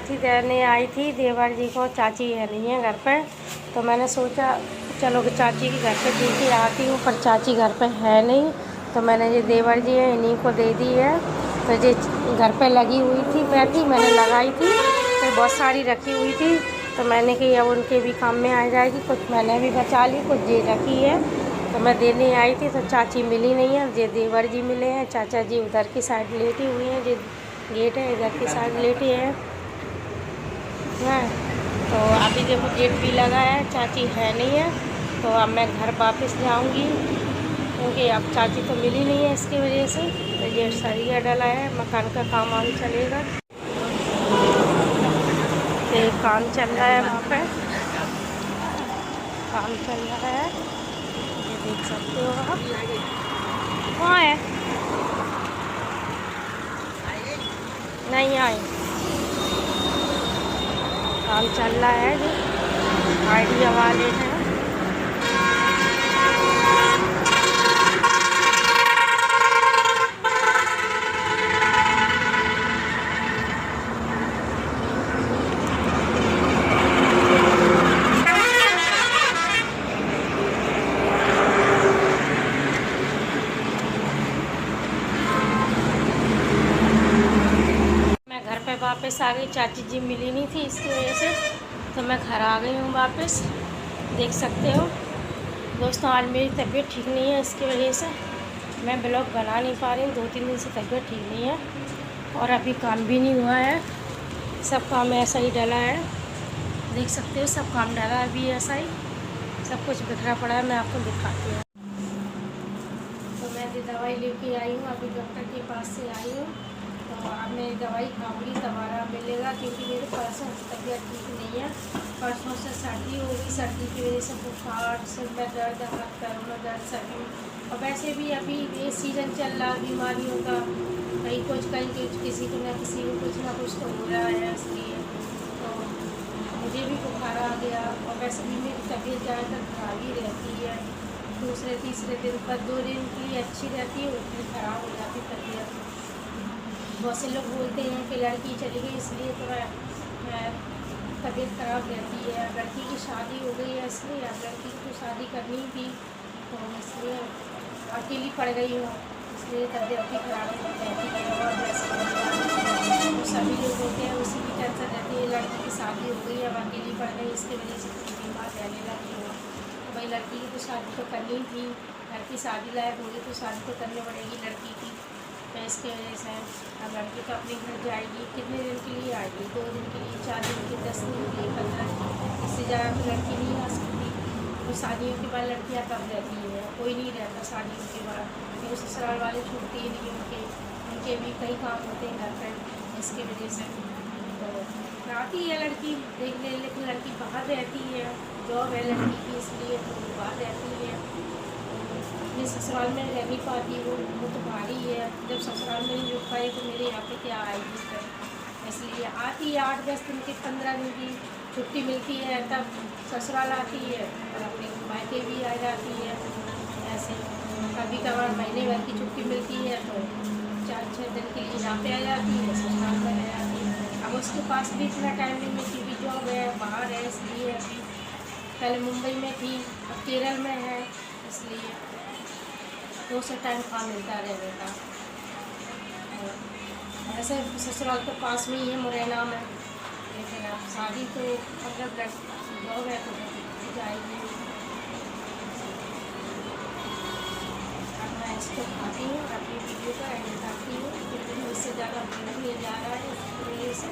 चाची देने आई थी देवर जी को। चाची है नहीं है घर पे, तो मैंने सोचा चलो चाची के घर पे दे के आती हूँ, पर चाची घर पे है नहीं। तो मैंने ये देवर जी है इन्हीं को दे दी है। तो ये घर पे लगी हुई थी, बैठी मैंने लगाई थी, तो बहुत सारी रखी हुई थी। तो मैंने कही अब उनके भी काम में आ जाएगी। कुछ मैंने भी बचा ली, कुछ ये रखी है। तो मैं देने आई थी, तो चाची मिली नहीं है। ये देवर जी मिले हैं, चाचा जी उधर की साइड लेटी हुई हैं। ये गेट है, इधर की साइड लेटी है। तो अभी देखो गेट भी लगा है, चाची है नहीं है। तो अब मैं घर वापस जाऊंगी, क्योंकि अब चाची तो मिली नहीं है इसकी वजह से। तो ये सरिया डला है, मकान का काम आगे चलेगा। तो काम चल रहा है वहाँ पे, काम चल रहा है, ये देख सकते हो आप। कहाँ है? नहीं आए, काम चल रहा है। जो आइडिया वाले हैं, वापस आ गई। चाची जी मिली नहीं थी इसकी वजह से, तो मैं घर आ गई हूँ वापस। देख सकते हो दोस्तों, आज मेरी तबीयत ठीक नहीं है, इसकी वजह से मैं ब्लॉग बना नहीं पा रही हूँ। 2-3 दिन से तबीयत ठीक नहीं है, और अभी काम भी नहीं हुआ है। सब काम ऐसा ही डला है, देख सकते हो सब काम डला है अभी ऐसा ही, सब कुछ बिखरा पड़ा है। मैं आपको दिखाती हूँ। तो मैं दवाई लेके आई हूँ, अभी डॉक्टर के पास से आई हूँ। तो अब मेरी दवाई खाऊंगी, दोबारा मिलेगा, क्योंकि मेरे परसों से तबीयत ठीक नहीं है। परसों से सर्दी हो गई, सर्दी की वजह से बुखार, सिर में दर्द, हाथ पैरों में दर्द, सभी। और वैसे भी अभी ये सीज़न चल रहा बीमारियों का, कहीं किसी को ना कुछ ना कुछ तो हो रहा है, इसलिए तो मुझे भी बुखार आ गया। और वैसे भी मेरी तबीयत ज़्यादातर खराब ही रहती है, दूसरे तीसरे दिन पर 2 दिन के लिए अच्छी रहती है, फिर ख़राब हो जाती तबीयत। बहुत से लोग बोलते हैं कि लड़की चली गई इसलिए तो तबीयत ख़राब रहती है। लड़की की शादी हो गई है, इसलिए अब लड़की की तो शादी करनी थी, तो इसलिए अकेली पड़ गई हूँ, इसलिए तबीयत भी ख़राब रहती है। और वैसे तो सभी लोग होते हैं, उसी की टेंशन रहती है, लड़की की शादी हो गई अब अकेली पड़ गई, इसकी वजह से कुछ बीमार रहने लगी हो। तो भाई लड़की की तो शादी तो करनी थी, लड़की शादी लायक होगी तो शादी तो करनी पड़ेगी लड़की की। तो इसके वजह से अब लड़की तो अपने घर जाएगी। कितने दिन के लिए आएगी? 2 दिन के लिए, 4 दिन के, 10 दिन के लिए, 15 दिन, इससे ज़्यादा तो लड़की नहीं आ सकती। तो शादियों के बाद लड़कियाँ कब रहती हैं? कोई नहीं रहता शादियों के बाद, क्योंकि ससुराल वाले छूटते ही नहीं, उनके भी कई काम होते हैं घर पर, इसकी वजह से। तो आती है लड़की देखने, लेकिन लड़की बाहर रहती है, जॉब है लड़की की, इसलिए तो बाहर रहती है। अपने ससुराल में रह नहीं पाती, वो तो भारी है। जब ससुराल में नहीं रुक पाई तो मेरे यहाँ पे क्या आएगी फिर, इसलिए आती है 8-10 दिन की, 15 दिन की छुट्टी मिलती है तब ससुराल आती है, और अपने मायके भी आ जाती है। ऐसे कभी कभार महीने भर की छुट्टी मिलती है तो 4-6 दिन के लिए यहाँ पे आ जाती है, ससुराल में रह जाती है। अब उसके पास भी इतना टाइम नहीं मिलती, भी जॉब है, बाहर है, इसलिए अभी पहले मुंबई में थी, अब केरल में है, इसलिए तो उसे टाइम कहाँ मिलता रहने का। ऐसे ससुराल तो पास में ही है, मुरैना में, लेकिन अब शादी तो मतलब जॉब है तो जाएगी। अब मैं इसको खाती हूँ, अपनी वीडियो का एंड करती हूँ, क्योंकि इससे ज़्यादा नहीं जा रहा है इस वजह से।